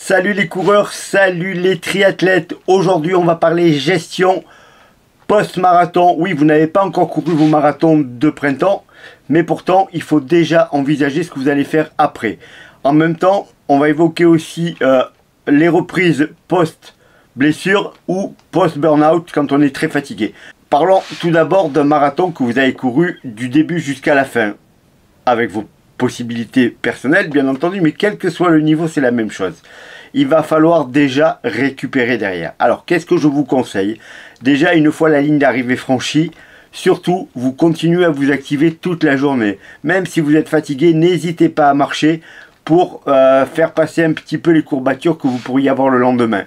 Salut les coureurs, salut les triathlètes. Aujourd'hui on va parler gestion post-marathon. Oui, vous n'avez pas encore couru vos marathons de printemps, mais pourtant il faut déjà envisager ce que vous allez faire après. En même temps, on va évoquer aussi les reprises post-blessure ou post-burnout quand on est très fatigué. Parlons tout d'abord d'un marathon que vous avez couru du début jusqu'à la fin, avec vos possibilités personnelles bien entendu, mais quel que soit le niveau, c'est la même chose. Il va falloir déjà récupérer derrière. Alors qu'est-ce que je vous conseille? Déjà, une fois la ligne d'arrivée franchie, surtout vous continuez à vous activer toute la journée. Même si vous êtes fatigué, n'hésitez pas à marcher pour faire passer un petit peu les courbatures que vous pourriez avoir le lendemain.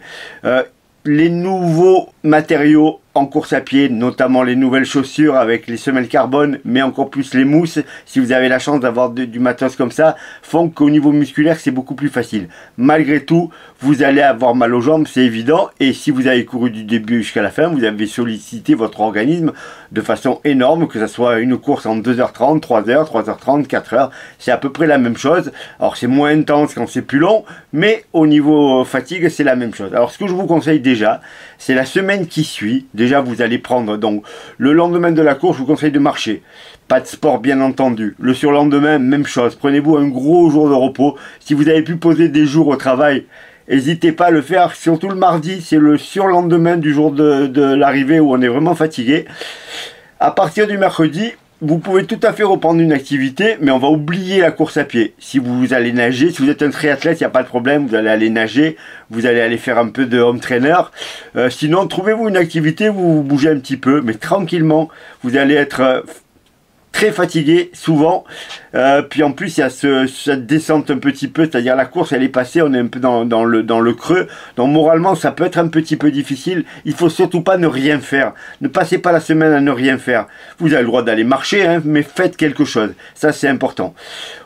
Les nouveaux matériaux en course à pied, notamment les nouvelles chaussures avec les semelles carbone, mais encore plus les mousses, si vous avez la chance d'avoir du matos comme ça, font qu'au niveau musculaire c'est beaucoup plus facile. Malgré tout, vous allez avoir mal aux jambes, c'est évident, et si vous avez couru du début jusqu'à la fin, vous avez sollicité votre organisme de façon énorme, que ce soit une course en 2h30, 3h, 3h30, 4h, c'est à peu près la même chose. Alors c'est moins intense quand c'est plus long, mais au niveau fatigue c'est la même chose. Alors ce que je vous conseille déjà, c'est la semaine qui suit. Déjà, vous allez prendre, donc, le lendemain de la course, je vous conseille de marcher. Pas de sport, bien entendu. Le surlendemain, même chose. Prenez-vous un gros jour de repos. Si vous avez pu poser des jours au travail, n'hésitez pas à le faire. Surtout le mardi, c'est le surlendemain du jour de l'arrivée où on est vraiment fatigué. À partir du mercredi, vous pouvez tout à fait reprendre une activité, mais on va oublier la course à pied. Si vous allez nager, si vous êtes un triathlète, il n'y a pas de problème, vous allez aller nager, vous allez aller faire un peu de home trainer. Sinon, trouvez-vous une activité où vous bougez un petit peu, mais tranquillement, vous allez être très fatigué souvent, puis en plus il y a cette descente un petit peu, c'est-à-dire la course elle est passée, on est un peu dans le creux, donc moralement ça peut être un petit peu difficile. Il faut surtout pas ne rien faire, ne passez pas la semaine à ne rien faire. Vous avez le droit d'aller marcher, hein, mais faites quelque chose, ça c'est important.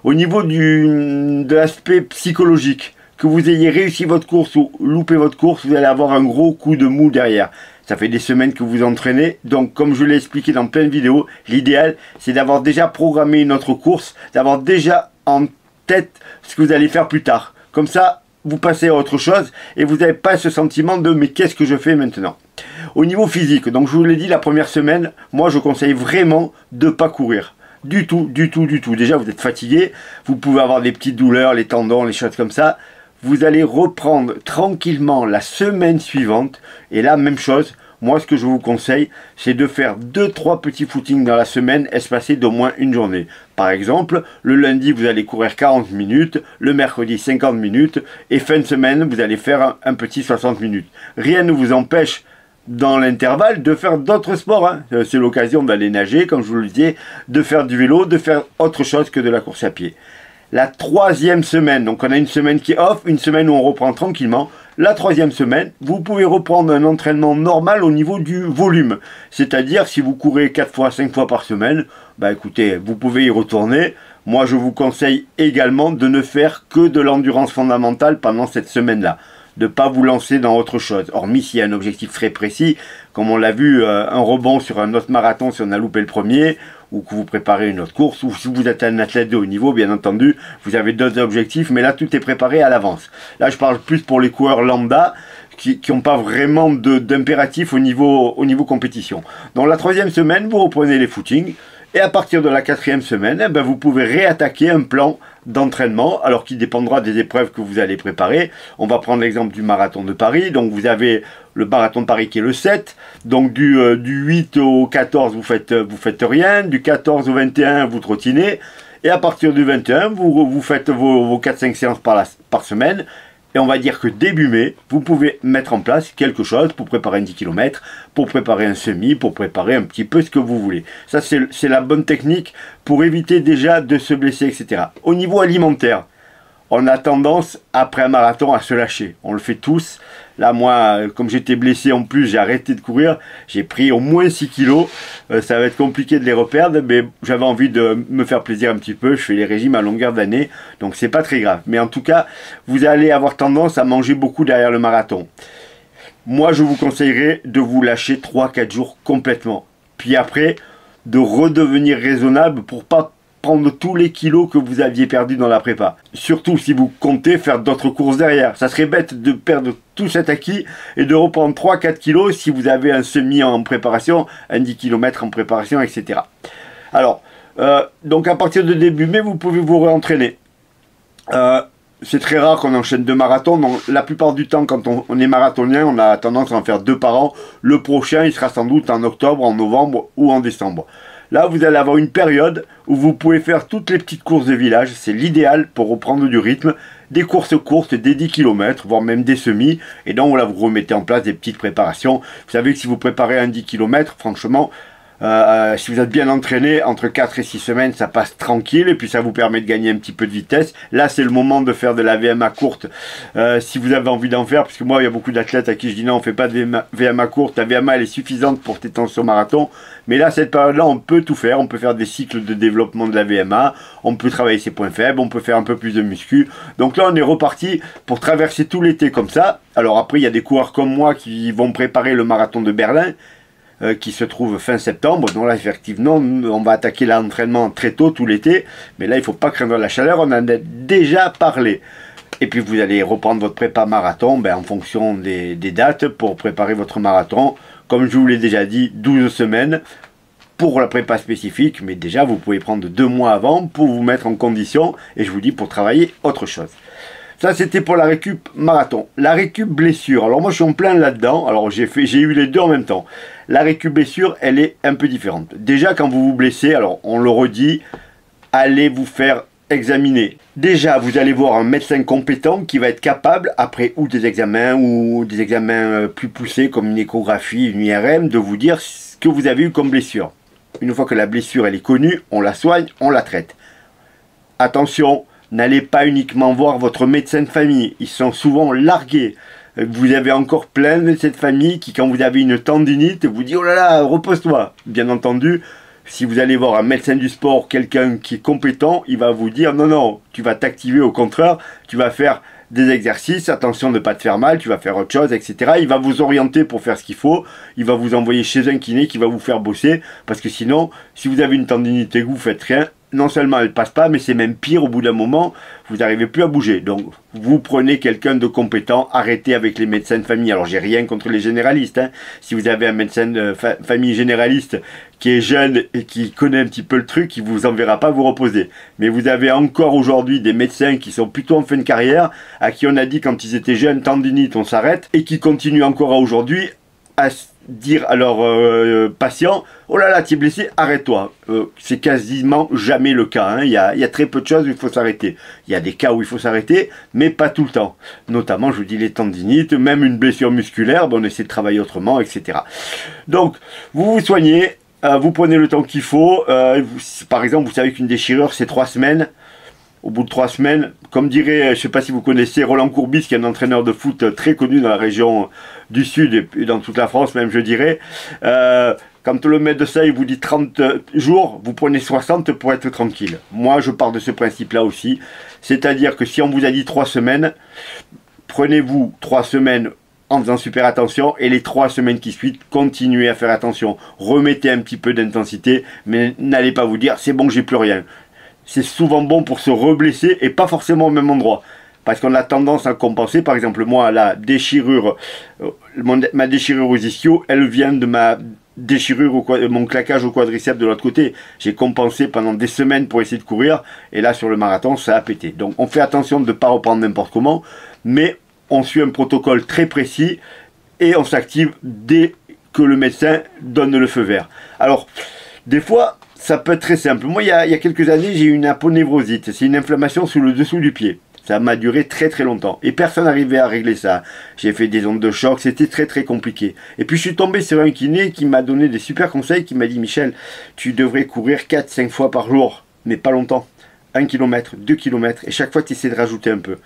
Au niveau de l'aspect psychologique, que vous ayez réussi votre course ou loupé votre course, vous allez avoir un gros coup de mou derrière. Ça fait des semaines que vous entraînez, donc comme je l'ai expliqué dans plein de vidéos, l'idéal c'est d'avoir déjà programmé une autre course, d'avoir déjà en tête ce que vous allez faire plus tard. Comme ça, vous passez à autre chose et vous n'avez pas ce sentiment de mais qu'est-ce que je fais maintenant? Au niveau physique, donc je vous l'ai dit la première semaine, moi je conseille vraiment de ne pas courir. Du tout. Déjà vous êtes fatigué, vous pouvez avoir des petites douleurs, les tendons, les choses comme ça. Vous allez reprendre tranquillement la semaine suivante. Et là, même chose, moi ce que je vous conseille, c'est de faire 2-3 petits footings dans la semaine, espacés d'au moins une journée. Par exemple, le lundi, vous allez courir 40 minutes, le mercredi 50 minutes, et fin de semaine, vous allez faire un petit 60 minutes. Rien ne vous empêche dans l'intervalle de faire d'autres sports. Hein. C'est l'occasion d'aller nager, comme je vous le disais, de faire du vélo, de faire autre chose que de la course à pied. La troisième semaine, donc on a une semaine qui est off, une semaine où on reprend tranquillement. La troisième semaine, vous pouvez reprendre un entraînement normal au niveau du volume. C'est-à-dire, si vous courez 4 fois, 5 fois par semaine, bah écoutez, vous pouvez y retourner. Moi, je vous conseille également de ne faire que de l'endurance fondamentale pendant cette semaine-là. De ne pas vous lancer dans autre chose. Hormis s'il y a un objectif très précis, comme on l'a vu, un rebond sur un autre marathon si on a loupé le premier, ou que vous préparez une autre course, ou si vous êtes un athlète de haut niveau, bien entendu, vous avez d'autres objectifs, mais là tout est préparé à l'avance. Là je parle plus pour les coureurs lambda, qui n'ont pas vraiment d'impératif au niveau compétition. Donc la troisième semaine, vous reprenez les footings, et à partir de la quatrième semaine, eh ben, vous pouvez réattaquer un plan d'entraînement, alors qui dépendra des épreuves que vous allez préparer. On va prendre l'exemple du marathon de Paris. Donc vous avez le marathon de Paris qui est le 7. Donc du 8 au 14, vous faites rien. Du 14 au 21, vous trottinez. Et à partir du 21, vous faites vos 4-5 séances par semaine. Et on va dire que début mai, vous pouvez mettre en place quelque chose pour préparer un 10 km, pour préparer un semi, pour préparer un petit peu ce que vous voulez. Ça, c'est la bonne technique pour éviter déjà de se blesser, etc. Au niveau alimentaire, on a tendance, après un marathon, à se lâcher. On le fait tous. Là, moi, comme j'étais blessé en plus, j'ai arrêté de courir. J'ai pris au moins 6 kilos. Ça va être compliqué de les reperdre, mais j'avais envie de me faire plaisir un petit peu. Je fais les régimes à longueur d'année, donc c'est pas très grave. Mais en tout cas, vous allez avoir tendance à manger beaucoup derrière le marathon. Moi, je vous conseillerais de vous lâcher 3-4 jours complètement. Puis après, de redevenir raisonnable pour pas reprendre tous les kilos que vous aviez perdus dans la prépa. Surtout si vous comptez faire d'autres courses derrière. Ça serait bête de perdre tout cet acquis et de reprendre 3-4 kilos si vous avez un semi en préparation, un 10 km en préparation, etc. Alors, donc à partir de début mai, vous pouvez vous réentraîner. C'est très rare qu'on enchaîne 2 marathons. Donc, la plupart du temps, quand on est marathonien, on a tendance à en faire 2 par an. Le prochain, il sera sans doute en octobre, en novembre ou en décembre. Là, vous allez avoir une période où vous pouvez faire toutes les petites courses de village. C'est l'idéal pour reprendre du rythme. Des courses courtes, des 10 km, voire même des semis. Et donc, là, vous remettez en place des petites préparations. Vous savez que si vous préparez un 10 km, franchement, si vous êtes bien entraîné, entre 4 et 6 semaines, ça passe tranquille et puis ça vous permet de gagner un petit peu de vitesse. Là, c'est le moment de faire de la VMA courte si vous avez envie d'en faire, parce que moi, il y a beaucoup d'athlètes à qui je dis non, on fait pas de VMA courte. La VMA, elle est suffisante pour tes tensions marathon. Mais là, cette période-là, on peut tout faire. On peut faire des cycles de développement de la VMA. On peut travailler ses points faibles. On peut faire un peu plus de muscu. Donc là, on est reparti pour traverser tout l'été comme ça. Alors après, il y a des coureurs comme moi qui vont préparer le marathon de Berlin. Qui se trouve fin septembre. Donc là, effectivement, on va attaquer l'entraînement très tôt tout l'été. Mais là, il ne faut pas craindre la chaleur. On en a déjà parlé. Et puis, vous allez reprendre votre prépa marathon en fonction des dates pour préparer votre marathon. Comme je vous l'ai déjà dit, 12 semaines pour la prépa spécifique. Mais déjà, vous pouvez prendre 2 mois avant pour vous mettre en condition. Et je vous dis pour travailler autre chose. Ça, c'était pour la récup marathon. La récup blessure. Alors moi, je suis en plein là-dedans. Alors j'ai eu les deux en même temps. La récup blessure, elle est un peu différente. Déjà, quand vous vous blessez, alors on le redit, allez vous faire examiner. Déjà, vous allez voir un médecin compétent qui va être capable, après ou des examens plus poussés comme une échographie, une IRM, de vous dire ce que vous avez eu comme blessure. Une fois que la blessure elle est connue, on la soigne, on la traite. Attention, n'allez pas uniquement voir votre médecin de famille, ils sont souvent largués. Vous avez encore plein de cette famille qui, quand vous avez une tendinite, vous dit oh là là, repose-toi. Bien entendu, si vous allez voir un médecin du sport, quelqu'un qui est compétent, il va vous dire non, non, tu vas t'activer, au contraire, tu vas faire des exercices, attention de ne pas te faire mal, tu vas faire autre chose, etc. Il va vous orienter pour faire ce qu'il faut, il va vous envoyer chez un kiné qui va vous faire bosser, parce que sinon, si vous avez une tendinite et que vous faites rien, non seulement elle passe pas, mais c'est même pire, au bout d'un moment, vous n'arrivez plus à bouger. Donc, vous prenez quelqu'un de compétent, arrêtez avec les médecins de famille. Alors, j'ai rien contre les généralistes. Hein. Si vous avez un médecin de famille généraliste qui est jeune et qui connaît un petit peu le truc, il ne vous enverra pas vous reposer. Mais vous avez encore aujourd'hui des médecins qui sont plutôt en fin de carrière, à qui on a dit quand ils étaient jeunes, tendinite, on s'arrête, et qui continuent encore à aujourd'hui à dire à leurs patients oh là là, tu es blessé, arrête-toi. C'est quasiment jamais le cas. Hein. Il y a très peu de choses où il faut s'arrêter. Il y a des cas où il faut s'arrêter, mais pas tout le temps. Notamment, je vous dis, les tendinites, même une blessure musculaire, on essaie de travailler autrement, etc. Donc, vous vous soignez, vous prenez le temps qu'il faut. Par exemple, vous savez qu'une déchirure, c'est 3 semaines. Au bout de 3 semaines, comme dirait, je ne sais pas si vous connaissez Roland Courbis, qui est un entraîneur de foot très connu dans la région du Sud et dans toute la France même, je dirais. Quand le médecin il vous dit 30 jours, vous prenez 60 pour être tranquille. Moi, je pars de ce principe-là aussi. C'est-à-dire que si on vous a dit 3 semaines, prenez-vous 3 semaines en faisant super attention et les 3 semaines qui suivent, continuez à faire attention. Remettez un petit peu d'intensité, mais n'allez pas vous dire c'est bon, j'ai plus rien. C'est souvent bon pour se reblesser et pas forcément au même endroit. Parce qu'on a tendance à compenser. Par exemple, moi, la déchirure, ma déchirure aux ischios, elle vient de ma déchirure, mon claquage au quadriceps de l'autre côté. J'ai compensé pendant des semaines pour essayer de courir. Et là, sur le marathon, ça a pété. Donc, on fait attention de ne pas reprendre n'importe comment. Mais on suit un protocole très précis et on s'active dès que le médecin donne le feu vert. Alors, des fois, ça peut être très simple. Moi, il y a quelques années, j'ai eu une aponevrosite. C'est une inflammation sous le dessous du pied. Ça m'a duré très très longtemps. Et personne n'arrivait à régler ça. J'ai fait des ondes de choc. C'était très très compliqué. Et puis, je suis tombé sur un kiné qui m'a donné des super conseils. Qui m'a dit, Michel, tu devrais courir 4-5 fois par jour. Mais pas longtemps. 1 km, 2 km. Et chaque fois, tu essaies de rajouter un peu.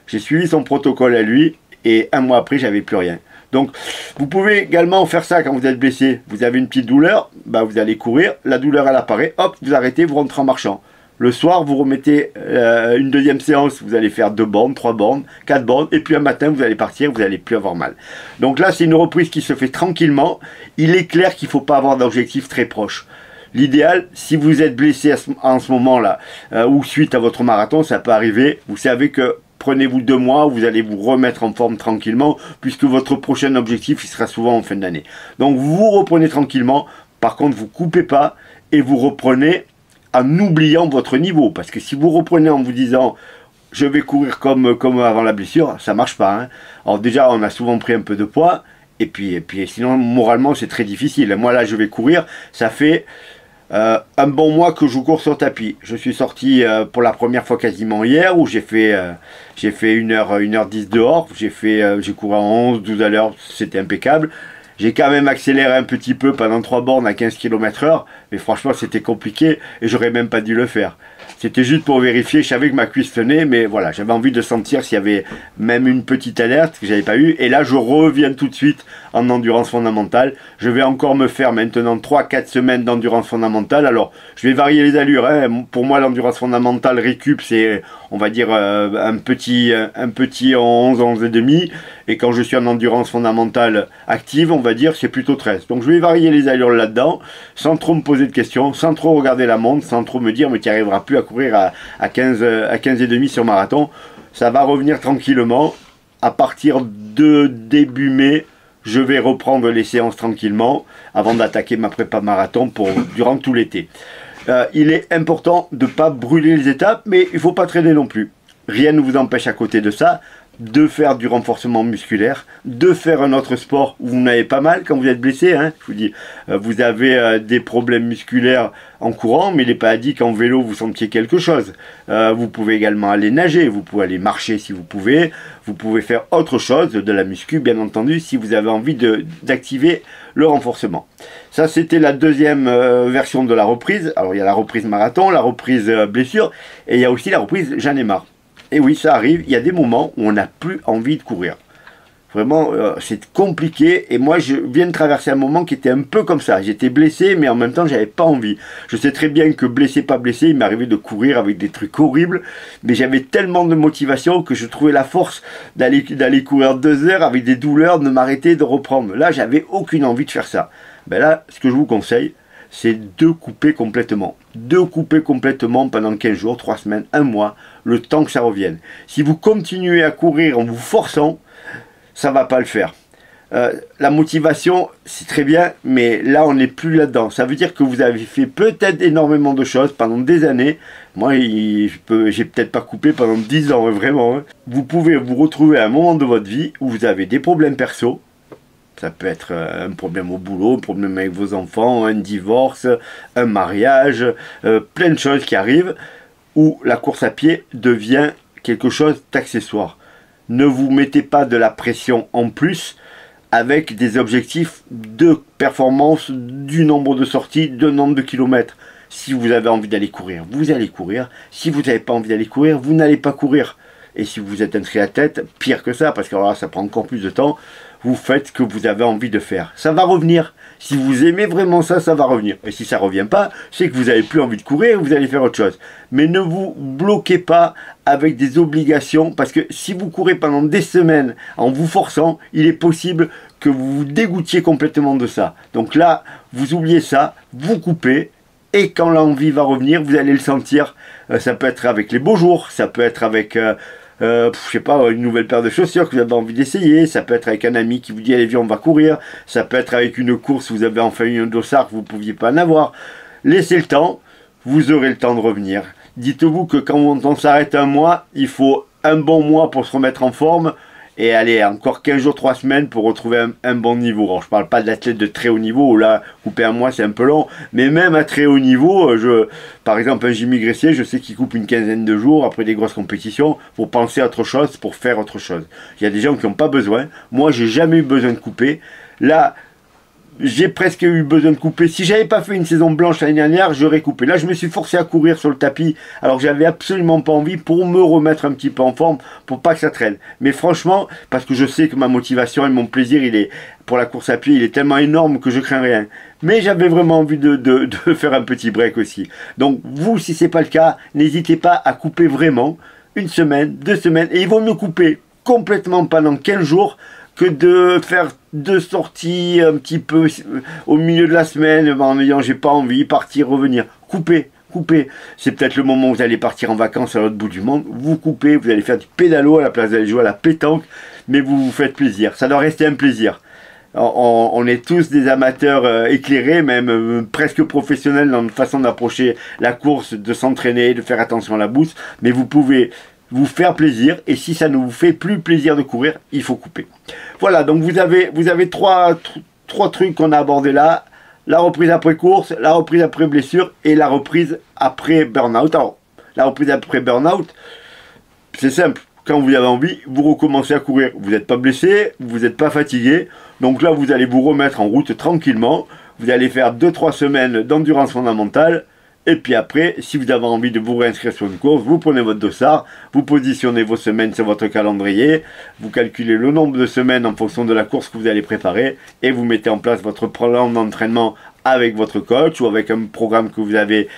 J'ai suivi son protocole à lui. Et 1 mois après, j'avais plus rien. Donc, vous pouvez également faire ça quand vous êtes blessé. Vous avez une petite douleur, bah, vous allez courir, la douleur elle apparaît, hop, vous arrêtez, vous rentrez en marchant. Le soir, vous remettez une deuxième séance, vous allez faire 2 bornes, 3 bornes, 4 bornes, et puis un matin, vous allez partir, vous n'allez plus avoir mal. Donc là, c'est une reprise qui se fait tranquillement. Il est clair qu'il ne faut pas avoir d'objectif très proche. L'idéal, si vous êtes blessé en ce moment-là, ou suite à votre marathon, ça peut arriver, vous savez que prenez-vous 2 mois, vous allez vous remettre en forme tranquillement, puisque votre prochain objectif, il sera souvent en fin d'année. Donc vous reprenez tranquillement, par contre vous coupez pas, et vous reprenez en oubliant votre niveau, parce que si vous reprenez en vous disant je vais courir comme avant la blessure, ça marche pas. Hein. Alors déjà, on a souvent pris un peu de poids, et puis sinon, moralement, c'est très difficile. Moi, là, je vais courir, ça fait un bon mois que je cours sur tapis. Je suis sorti pour la première fois quasiment hier, où j'ai fait 1h10 dehors. J'ai couru à 11, 12 à l'heure, c'était impeccable. J'ai quand même accéléré un petit peu pendant 3 bornes à 15 km/h, mais franchement c'était compliqué et j'aurais même pas dû le faire. C'était juste pour vérifier, je savais que ma cuisse tenait, mais voilà, j'avais envie de sentir s'il y avait même une petite alerte que j'avais pas eu. Et là je reviens tout de suite en endurance fondamentale. Je vais encore me faire maintenant 3-4 semaines d'endurance fondamentale. Alors je vais varier les allures. Hein. Pour moi l'endurance fondamentale récup c'est on va dire un petit 11 et demi. Et quand je suis en endurance fondamentale active, on va dire, c'est plutôt 13. Donc je vais varier les allures là-dedans, sans trop me poser de questions, sans trop regarder la montre, sans trop me dire, mais tu n'y arriveras plus à courir à 15 et demi sur marathon. Ça va revenir tranquillement. À partir de début mai, je vais reprendre les séances tranquillement, avant d'attaquer ma prépa marathon durant tout l'été. Il est important de ne pas brûler les étapes, mais il ne faut pas traîner non plus. Rien ne vous empêche à côté de ça de faire du renforcement musculaire, de faire un autre sport où vous n'avez pas mal quand vous êtes blessé. Hein. Je vous dis, vous avez des problèmes musculaires en courant, mais il n'est pas dit qu'en vélo vous sentiez quelque chose. Vous pouvez également aller nager, vous pouvez aller marcher si vous pouvez faire autre chose, de la muscu bien entendu, si vous avez envie d'activer le renforcement. Ça c'était la deuxième version de la reprise. Alors il y a la reprise marathon, la reprise blessure, et il y a aussi la reprise j'en ai marre. Et oui, ça arrive, il y a des moments où on n'a plus envie de courir. Vraiment, c'est compliqué. Et moi, je viens de traverser un moment qui était un peu comme ça. J'étais blessé, mais en même temps, j'avais pas envie. Je sais très bien que blessé, pas blessé, il m'arrivait de courir avec des trucs horribles. Mais j'avais tellement de motivation que je trouvais la force d'aller courir 2 heures avec des douleurs, de m'arrêter, de reprendre. Là, j'avais aucune envie de faire ça. Ben là, ce que je vous conseille, c'est de couper complètement. De couper complètement pendant 15 jours, 3 semaines, 1 mois, le temps que ça revienne. Si vous continuez à courir en vous forçant, ça ne va pas le faire. La motivation, c'est très bien, mais là, on n'est plus là-dedans. Ça veut dire que vous avez fait peut-être énormément de choses pendant des années. Moi, j'ai peut-être pas coupé pendant 10 ans, vraiment. Hein. Vous pouvez vous retrouver à un moment de votre vie où vous avez des problèmes perso. Ça peut être un problème au boulot, un problème avec vos enfants, un divorce, un mariage, plein de choses qui arrivent où la course à pied devient quelque chose d'accessoire. Ne vous mettez pas de la pression en plus avec des objectifs de performance, du nombre de sorties, du nombre de kilomètres. Si vous avez envie d'aller courir, vous allez courir. Si vous n'avez pas envie d'aller courir, vous n'allez pas courir. Et si vous êtes un triathlète, pire que ça, parce que alors là, ça prend encore plus de temps, vous faites ce que vous avez envie de faire. Ça va revenir. Si vous aimez vraiment ça, ça va revenir. Et si ça ne revient pas, c'est que vous n'avez plus envie de courir et vous allez faire autre chose. Mais ne vous bloquez pas avec des obligations, parce que si vous courez pendant des semaines en vous forçant, il est possible que vous vous dégoûtiez complètement de ça. Donc là, vous oubliez ça, vous coupez, et quand l'envie va revenir, vous allez le sentir. Ça peut être avec les beaux jours, ça peut être avec... je sais pas, une nouvelle paire de chaussures que vous avez envie d'essayer, ça peut être avec un ami qui vous dit allez viens on va courir, ça peut être avec une course où vous avez enfin eu un dossard que vous ne pouviez pas en avoir. Laissez le temps, vous aurez le temps de revenir. Dites-vous que quand on s'arrête 1 mois, il faut un bon mois pour se remettre en forme, et allez, encore 15 jours, 3 semaines pour retrouver un bon niveau. Alors je parle pas d'athlète de très haut niveau, où là, couper 1 mois c'est un peu long, mais même à très haut niveau, par exemple un Jimmy Gressier, je sais qu'il coupe une quinzaine de jours après des grosses compétitions pour penser à autre chose, pour faire autre chose. Il y a des gens qui n'ont pas besoin, moi j'ai jamais eu besoin de couper. Là, j'ai presque eu besoin de couper. Si j'avais pas fait une saison blanche l'année dernière, j'aurais coupé. Là, je me suis forcé à courir sur le tapis, alors que j'avais absolument pas envie, pour me remettre un petit peu en forme, pour pas que ça traîne. Mais franchement, parce que je sais que ma motivation et mon plaisir, pour la course à pied, il est tellement énorme que je crains rien. Mais j'avais vraiment envie de faire un petit break aussi. Donc, vous, si c'est pas le cas, n'hésitez pas à couper vraiment 1 semaine, 2 semaines, et il vaut mieux couper complètement pendant 15 jours que de faire 2 sorties un petit peu au milieu de la semaine en me disant j'ai pas envie, partir, revenir. Coupez, coupez. C'est peut-être le moment où vous allez partir en vacances à l'autre bout du monde. Vous coupez, vous allez faire du pédalo à la place d'aller jouer à la pétanque, mais vous vous faites plaisir. Ça doit rester un plaisir. On est tous des amateurs éclairés, même presque professionnels dans notre façon d'approcher la course, de s'entraîner, de faire attention à la bourse, mais vous pouvez vous faire plaisir, et si ça ne vous fait plus plaisir de courir, il faut couper. Voilà, donc vous avez trois trucs qu'on a abordés là: la reprise après course, la reprise après blessure et la reprise après burn-out. Alors, la reprise après burn-out, c'est simple. Quand vous avez envie, vous recommencez à courir. Vous n'êtes pas blessé, vous n'êtes pas fatigué. Donc là, vous allez vous remettre en route tranquillement. Vous allez faire 2-3 semaines d'endurance fondamentale. Et puis après, si vous avez envie de vous réinscrire sur une course, vous prenez votre dossard, vous positionnez vos semaines sur votre calendrier, vous calculez le nombre de semaines en fonction de la course que vous allez préparer et vous mettez en place votre plan d'entraînement avec votre coach ou avec un programme que vous avez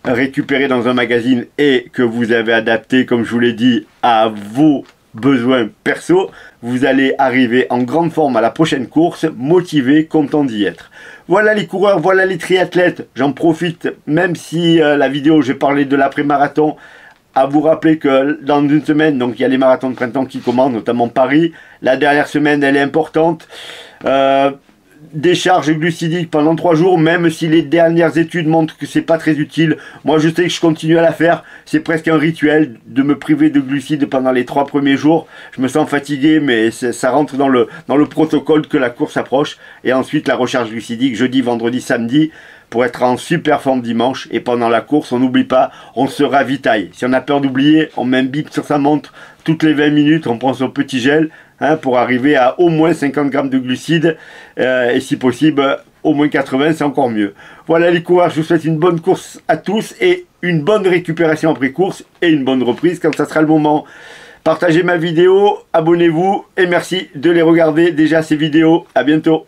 récupéré dans un magazine et que vous avez adapté, comme je vous l'ai dit, à vos besoins perso. Vous allez arriver en grande forme à la prochaine course, motivé, content d'y être. Voilà les coureurs, voilà les triathlètes. J'en profite, même si la vidéo, j'ai parlé de l'après-marathon, à vous rappeler que dans une semaine, donc il y a les marathons de printemps qui commencent, notamment Paris. La dernière semaine, elle est importante. Décharge glucidique pendant 3 jours, même si les dernières études montrent que c'est pas très utile. Moi je sais que je continue à la faire, c'est presque un rituel de me priver de glucides pendant les 3 premiers jours. Je me sens fatigué, mais ça rentre dans le protocole que la course approche. Et ensuite la recharge glucidique jeudi, vendredi, samedi, pour être en super forme dimanche. Et pendant la course, on n'oublie pas, on se ravitaille. Si on a peur d'oublier, on met un bip sur sa montre toutes les 20 minutes, on prend son petit gel, pour arriver à au moins 50 grammes de glucides, et si possible au moins 80, c'est encore mieux. Voilà les coureurs, je vous souhaite une bonne course à tous et une bonne récupération après course et une bonne reprise quand ça sera le moment. Partagez ma vidéo, abonnez-vous et merci de les regarder déjà ces vidéos. À bientôt.